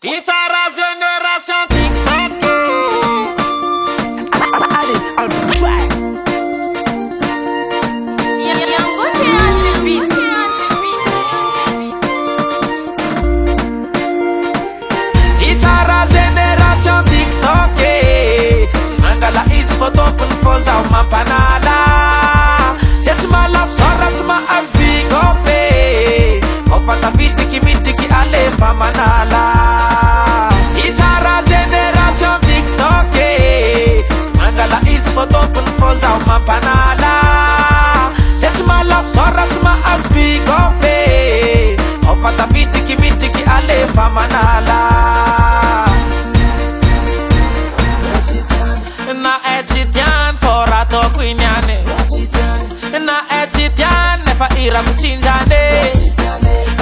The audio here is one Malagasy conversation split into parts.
Itara génération TikTok. Allez, on the track. Nouveauté on the beat. Itara génération TikTok. Simangala is photo pun foza mampanala. Sets my love sorats ma as big up. Ofata fitiki mitiki ale famanala. Itara génération TikTok. Simangala is photo pun foza mampanala. Sets my love sorats ma as big up. Ofata fitiki mitiki ale famanala. Na etsitian fora to kwinyane. Na etsitian nefa ira kuchinjane.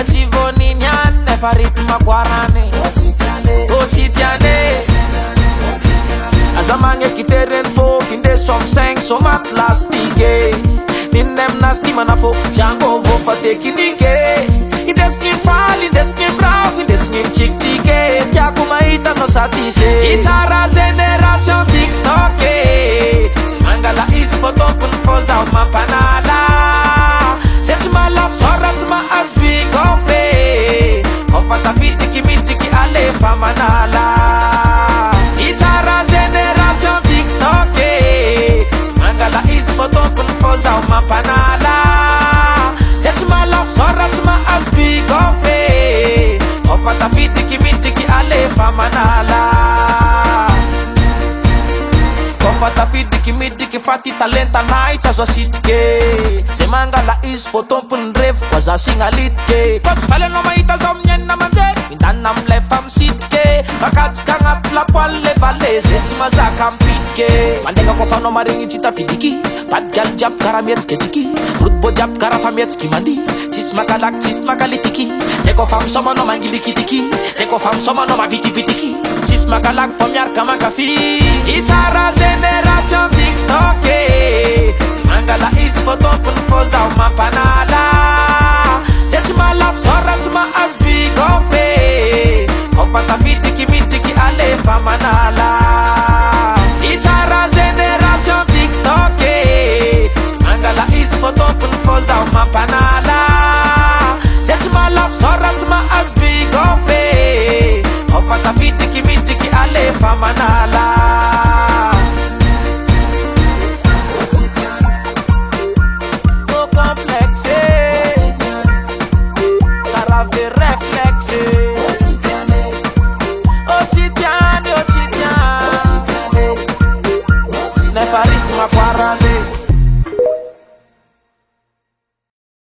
Chivoni nyan nefa ritma kwarane. Ochitiane. Azamange kiteren fo finde som seng som atlastige. Ninem nastima na fo jango vo fate kinike. Indes ngim fal, indes ngim bravo, indes ngim chik chike. Yaku maita no satise. Itara génération TikTok. Simangala is photo pun foza mampanala. Sets my love sorats ma as big up. Ofata fitiki mitiki ale famanala. Itara génération TikTok. Simangala is photo pun foza mampanala. Sets my love sorats ma as big up. Ofata fitiki mitiki ale famanala. Ofata fitiki mitiki fati talenta night as was sitke. Simangala is photo pun rev was a singalitke. Kots falen no maita zomnyen na manjer. Mintan nam lefam sitke. Bakats kangat lapwal levale. Sets mazakam pitke. Mandega ko fa no maringi chita fitiki. Bad gal jab karamet ketiki. Rutbo jab karafamets kimandi. Tis makalitiki. Seko fam soma no mangilikitiki. Seko fam soma no ma vitipitiki. Tis makalak fam yar kamakafi. Itara génération TikTok. Simangala is photo pun foza mampanala. Sets my love sorats ma as big up.